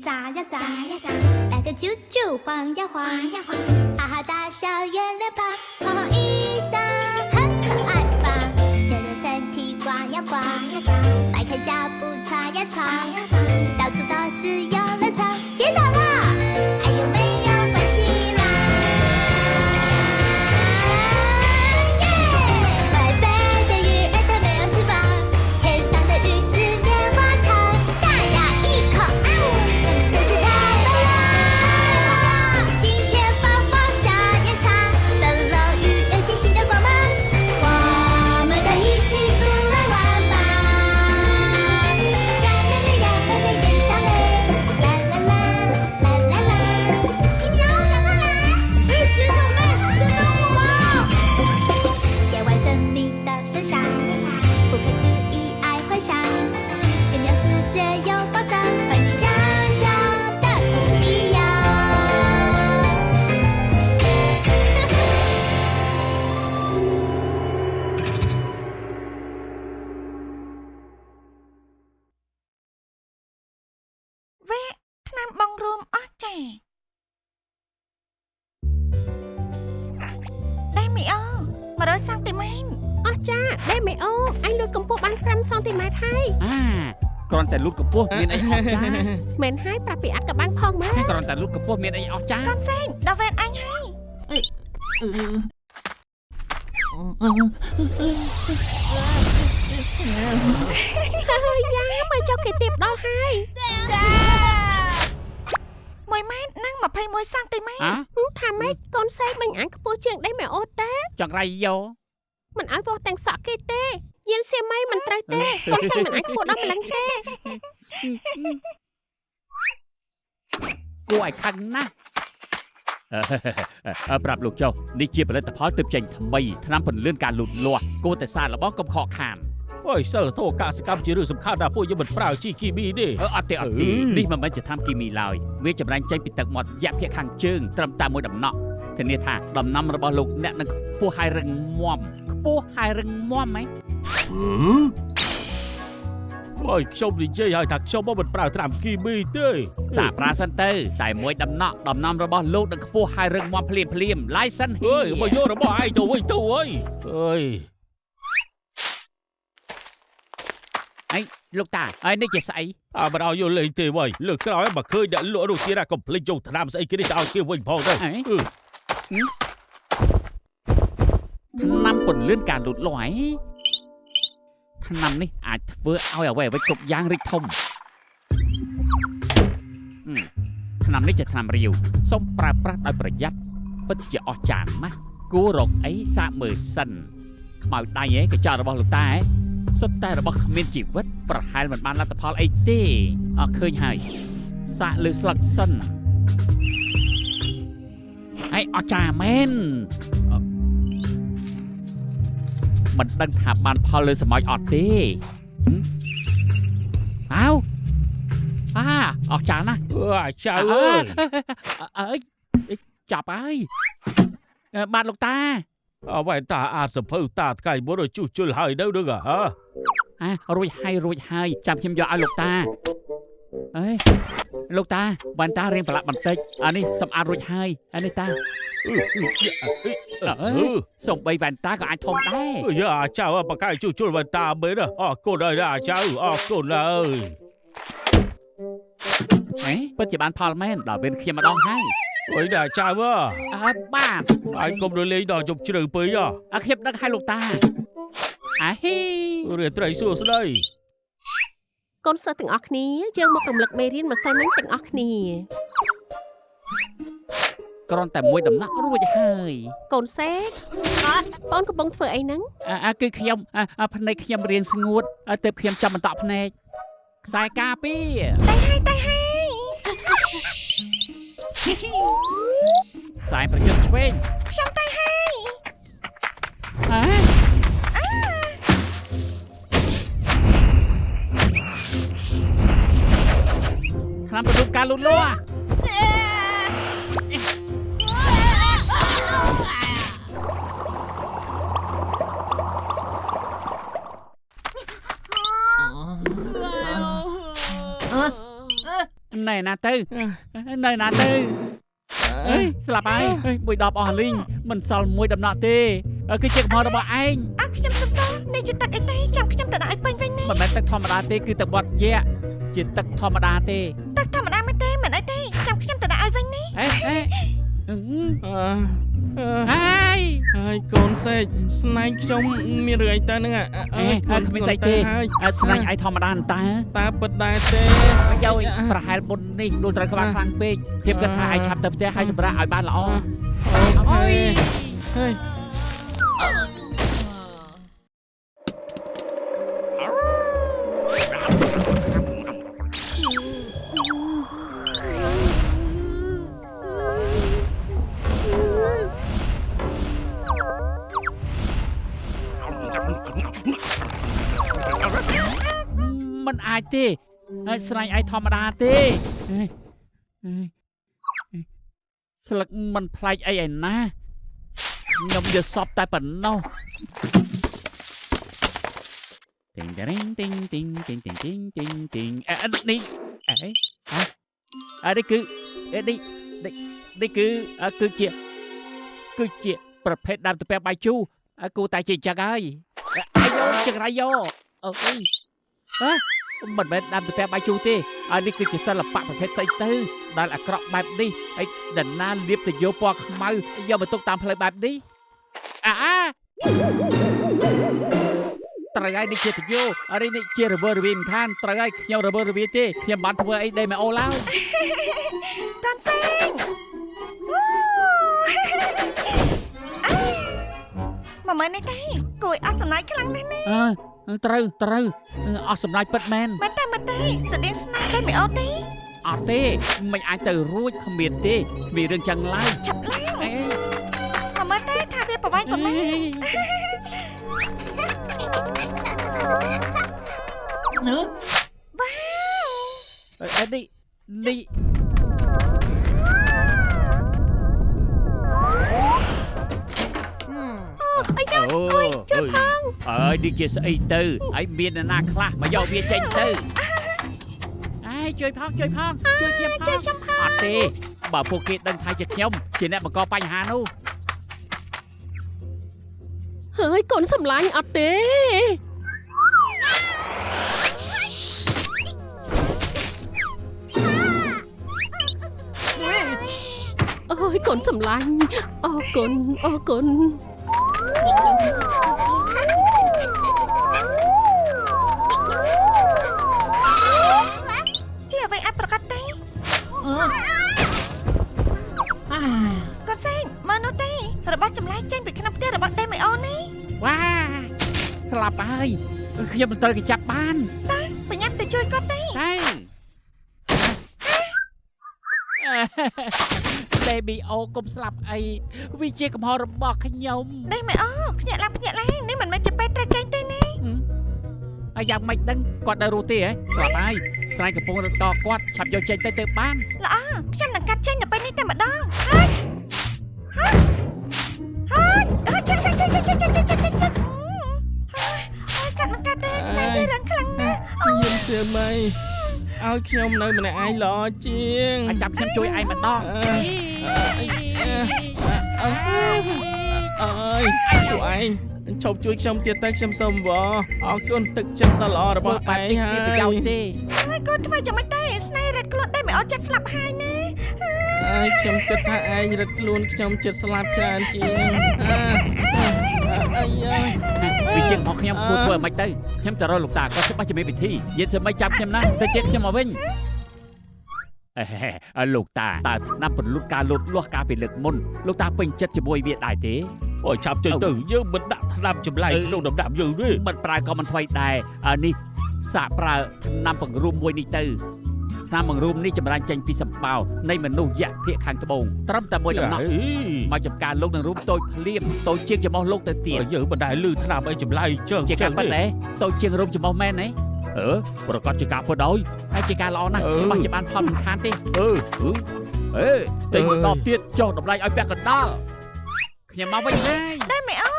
眨呀眨呀眨，来个啾啾晃呀晃呀晃，哈哈大笑圆脸庞，红红衣裳很可爱吧？扭扭身体呱呀呱呀呱，迈开脚步闯呀闯，到处都是游乐场，跌倒了，还有没有关系啦？耶！白白的鱼儿它没有翅膀，天上的雨是棉花糖，大咬一口，真是太棒了！晴天放放下夜场，灯笼鱼有星星的光芒，我们都一起出来玩吧！呀妹妹呀妹妹变小美，啦啦啦啦啦啦！你要赶快来！变小妹，跟着我！夜晚神秘的声响，不可思议爱幻想，奇妙世界有宝藏，和你想象的不一样。ថ្នាំបងរួមអស់ចាដេមីអូ100សង់ទីម៉ែត្រ អស់ចាដេមីអូអញលូតកម្ពស់បាន5សង់ទីម៉ែត្រហើយ គ្រាន់តែលូតកម្ពស់មានអីអស់ចា មិនហើយប្រាប់ពីអត់កបាំងផងម៉ែ គ្រាន់តែលូតកម្ពស់មានអីអស់ចា កូនសេងដល់វេនអញហើយហើយយ៉ាមើលចុះគេទៀបដល់ហើយ 1ម៉ែត្រនិង21សង់ទីម៉ែត្រ ថាម៉េចកូនសេងមិនអាចខ្ពស់ជាងដេមីអូទេ ចង្រៃយោ មិនឲ្យវោះទាំងសក់គេទេយានសៀមៃមិនត្រូវទេកូនសេងមិនអាចខ្ពស់ដល់ម្លឹងទេ គួរឲ្យខឹងណាស់ប្រាប់លោកចុះនេះជាផលិតផលទើបចេញថ្មីថ្នាំពន្លឿនការលូតលាស់គួរតែសាររបស់កុំខកខាន អើយសិលធោកសកម្មជារឿងសំខាន់ណាស់ពួកយើងមិនប្រើជីគីមីទេ អត់ទេនេះមិនមែនជាថ្នាំគីមីឡើយវាចម្រាញ់ចេញពីទឹកមាត់រយៈភាគខាងជើងត្រឹមតែមួយដំណក់ធានាថាដំណាំរបស់លោកអ្នកនឹងខ្ពស់ហើយរឹងមាំខ្ពស់ហើយរឹងមាំហ៎ អើយខ្ញុំនិយាយឲ្យថាខ្ញុំមិនប្រើថ្នាំគីមីទេ សាប្រាសិនទៅតែមួយដំណក់ដំណាំរបស់លោកនឹងខ្ពស់ហើយរឹងមាំភ្លាម license អើយមកយករបស់ឯងទៅវិញទៅអើយអើយ លោកតាហើយនេះជាស្អី មិនឲ្យយកលេងទេវ៉ៃលើកក្រោយមកឃើញអ្នកលក់នោះទៀតកុំភ្លេចយកថ្នាំស្អីគេនេះទៅឲ្យគេវិញផងទៅ ថ្នាំពន្លឿនការលូតលាស់ថ្នាំនេះអាចធ្វើឲ្យអ្វីៗគ្រប់យ៉ាងរីកធំថ្នាំនេះជាថ្នាំរាវសូមប្រើប្រាស់ដោយប្រយ័ត្នពិតជាអស្ចារ្យណាស់គួររកអីសាកមើលសិនខ្មៅដៃកញ្ចក់របស់លោកតាសុទ្ធតែរបស់គ្មានជីវិតប្រហែលមិនបានលទ្ធផលអីទេអត់ឃើញហើយសាកលើស្លឹកសិនហើយអស្ចារ្យមែនមិនដឹងថាបានផលលើសម័យអត់ទេអើអស្ចារ្យណាស់ ចៅអើយ ចាប់ហើយបាទលោកតា អ្វីតាអាចសភៅតាថ្ងៃមុនជួសជុលហើយនៅនឹងរួចហើយចាំខ្ញុំយកឲ្យលោកតាអេលោកតាបានតារៀងប្រឡាក់បន្តិចអានេះសម្អាតរួចហើយអានេះតាសំបីវ៉ែនតាក៏អាចធំដែរយ៉ាចៅបកាយជួសជុលវ៉ែនតាមែនអរគុណហើយណាចៅអរគុណអើយ ពិតជាបានផលមែនដល់ពេលខ្ញុំម្ដងហើយ អើយណាចៅបាទ ឯងកុំរលេងដល់ជប់ជ្រៅពេកខ្ញុំដឹកឲ្យលោកតាហ៊ីរាត្រីសួស្ដី កូនសិស្សទាំងអស់គ្នាយើងមករំលឹកមេរៀនម្សិលមិញទាំងអស់គ្នា គ្រាន់តែមួយដំណាក់រួចហើយក ូនសេកអត់បងកំពុងធ្វើអីហ្នឹង គឺខ្ញុំភ្នែកខ្ញុំរៀនស្ងួតទើបខ្ញុំចាំបន្តភ្នែកខ្សែការពារតែហើយខ្សែប្រយុទ្ធឆ្វេង ខ្ញុំទៅហើយ ថ្នាំបន្ទប់ការលូតលាស់ អ ណែណាទៅណែណាទៅអើយស្លាប់ហើយមួយដបអស់លីងមិនសល់មួយដំណក់ទេគឺជាកំហុសរបស់ឯង អើខ្ញុំសុំទោសនេះជាទឹកអីទេចាំខ្ញុំទៅដាក់ឲ្យពេញវិញណា មិនមែនទឹកធម្មតាទេគឺទឹកបត់យៈជាទឹកធម្មតាទេ ទឹកធម្មតាមិនទេមិនអីទេចាំខ្ញុំទៅដាក់ឲ្យវិញនេះ អេអេ ហើយកូនសេកស្នែងខ្ញុំមានរឿងអីទៅហ្នឹងគ្មានស្អីទេស្នាញ់ឯងធម្មតាតើ ពិតដែរទេ យកប្រហែលមុននេះនោះត្រូវក្បាលខ្លាំងពេកខ្ញុំគិតថាឯងឆាប់ទៅផ្ទះហើយសម្រាប់ឲ្យបានល្អ អូខេហើយ មិនអាចទេស្នាញ់ឯងធម្មតាទេស្លឹកមិនប្លែកអីឯណាខ្ញុំយកសពតែប៉ុណ្ណោះទីងទីងទីងទីងទីងទីងទីងទីងនេះនេះគឺជាប្រភេទដើមទំពាំងបាយជូរគូតែជាចឹងហើយអាយចង្រៃយោអូយមិនមែនដើមទំពាំងបាយជូរទេនេះគឺជាសិល្បៈប្រភេទស្អីទៅដែលអាក្រក់បែបនេះហើយដណាលៀបទៅយកពណ៌ខ្មៅយកមកទុកតាមផ្លូវបែបនេះត្រូវហើយនេះជាទៅយកនេះជារវើរវាយមិនខានត្រូវហើយខ្ញុំរវើរវាយទេខ្ញុំបានធ្វើអីដេម៉ែអូឡើយ កូនសេងមកមើលនេះទេគួយអស់សំណាញ់ខ្លាំងណាស់ណា ត្រូវអស់សំណាញ់ពិតមែន មែនទេស្តៀងស្នាដេម៉ែអូទេ អត់ទេមិនអាចទៅរួចគ្មានទេគ្មានរឿងចឹងឡើយ ឆាប់ឡើងមកមើលទេថាវាប្រវាញ់ប្រមាណ នើ វ៉ាវ នេះជួយផងនេះជាស្អីទៅហើយមានអ្នកណាខ្លះមកយកវាចេញទៅជួយផងជួយខ្ញុំផងអត់ទេបើពួកគេដឹងថាជាខ្ញុំជាអ្នកបង្កបញ្ហានោះ ហើយកូនសម្លាញ់អត់ទេអូយកូនសម្លាញ់អរគុណជាអ្វីអាចប្រកាសទេកូនសេងមកនោះទេរបស់ចម្លែកចេញពីក្នុងផ្ទះរបស់ដេម៉ែអូនេះ វ៉ាស្លាប់ហើយខ្ញុំមិនត្រូវគេចាប់បាន តែបញ្ញាប់ទៅជួយគាត់ទេ Baby អូកុំស្លាប់អីវាជាកំហុសរបស់ខ្ញុំ ដេម៉ែអូភ្ញាក់ឡើងនេះមិនមែនជាពេលត្រេកែងទេណា ហើយយ៉ាងម៉េចដឹងគាត់នៅរស់ទេហ៎ស្លាប់ហើយស្រាយកំពុងរត់តគាត់ឆាប់យកចេញទៅបាន ល្អខ្ញុំនឹងកាត់ចេញទៅពេលនេះតែម្ដងកាត់មិនកាត់ទេស្នេហ៍រឹងខ្លាំងណាស់ យាមសើមឲ្យខ្ញុំនៅម្នាក់ឯងល្អជាង ចាំខ្ញុំជួយឯងម្ដង ពួកឯងឈប់ជួយខ្ញុំទៀតទៅខ្ញុំសូមអរគុណទឹកចិត្តដ៏ល្អរបស់ឯងហើយប្រយោជន៍ទេ ហើយកូនធ្វើយ៉ាងម៉េចទេស្នេហ៍រត់ខ្លួនដេម៉ែអូចិត្តស្លាប់ហើយណា ខ្ញុំគិតថាឯងរត់ខ្លួនខ្ញុំចិត្តស្លាប់ច្រើនជាងវាជារបស់ខ្ញុំគួរធ្វើមិនទៅខ្ញុំទៅរកលោកតាគាត់ច្បាស់ជាមានវិធីយិនសើមិនចាប់ខ្ញុំណាទៅទៀតខ្ញុំមកវិញលោកតាតើណាប់ពលុតការលូតលាស់ការពីលើកមុនលោកតាពេញចិត្តជាមួយវាដែរទេ អូយឆាប់ចេញទៅយើងមិនដាក់ថ្នាំចម្លែកក្នុងដំណាប់យើងទេ មិនប្រើក៏មិនថ្មីដែរនេះសាកប្រើថ្នាំបង្រួមមួយនេះទៅថ្នាំបង្រួមនេះចម្រាញ់ចេញពីសម្បោនៃមនុស្សយៈភាគខាងត្បូងត្រឹមតែមួយដំណក់មកចំការលោកនឹងរួមតូចភ្លាមតូចជាងចំោះលោកទៅទៀតយើងមិនដែលលឺថ្នាំអីចម្លែកចឹង ជាការប៉ិតទេតូចជាងរួមចំោះមែនទេប្រកាសជាការប៉ិតហើយហើយជាការល្អណាស់ច្បាស់ជាបានផលមិនខានទេតែមួយដបទៀតចុះតម្លៃឲ្យពាក់កណ្ដាលខ្ញុំមកវិញហើយ ដេម៉ែអូ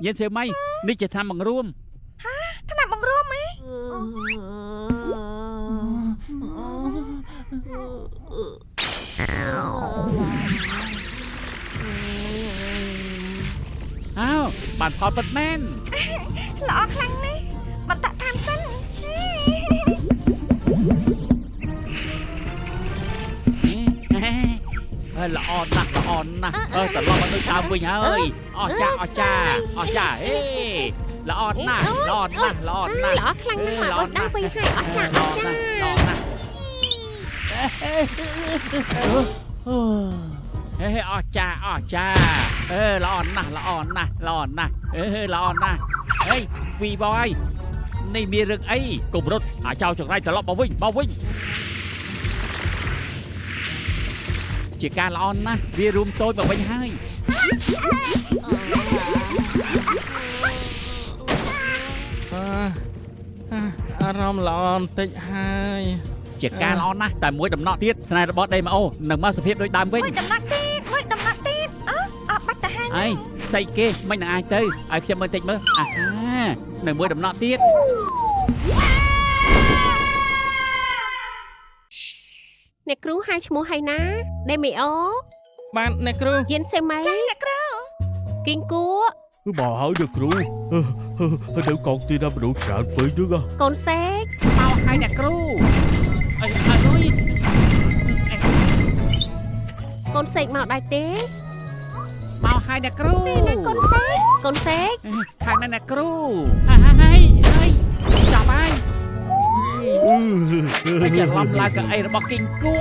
យិនសើម៉ៃនេះជាថ្នាំបង្រួម ថ្នាំបង្រួមហ៎ อ้าวបានផលពិតមែន ល្អខ្លាំងណាស់បន្តតាមសិន ល្អណាស់ត្រឡប់មកដូចដើមវិញហើយអស្ចារ្យអស្ចារ្យហេល្អណាស់ល្អណាស់ល្អណាស់ ល្អខ្លាំងណាស់មកដល់វិញហើយអត់ចាអត់ចា ល្អណាស់ហេអស្ចារ្យល្អណាស់ល្អណាស់ល្អណាស់ហេវីបយនេះមានរឿងអីកុំរត់អាចោចង្រៃត្រឡប់មកវិញជាការល្អណាស់វារួមតូចមកវិញហើយ អារម្មណ៍ល្អបន្តិចហើយ ជាការល្អណាស់តែមួយដំណក់ទៀតស្នេហ៍របស់ដេម៉ាអូនឹងមកសភាពដូចដើមវិញ មួយដំណាក់ទៀតអត់បាច់ទៅហាញ អីស្អីគេមិននឹងអាចទៅឲ្យខ្ញុំមើលតិចមើលអាហានៅមួយដំណក់ទៀត អ្នកគ្រូហៅឈ្មោះហើយណាដេមីអូ បាទអ្នកគ្រូ យិនសេមី អ្នកគ្រូ គីងគួ បើហើយអ្នកគ្រូនៅកងទីណាមនុស្សច្រើនពេកហ្នឹង កូនសេក មកឲ្យអ្នកគ្រូអីអី កូនសេកមកដែរទេ មកឲ្យអ្នកគ្រូ ណាកូនសេកខាងណាអ្នកគ្រូហើយចាប់ហើយមិនច្រឡំឡើងកៅអីរបស់គីងគួ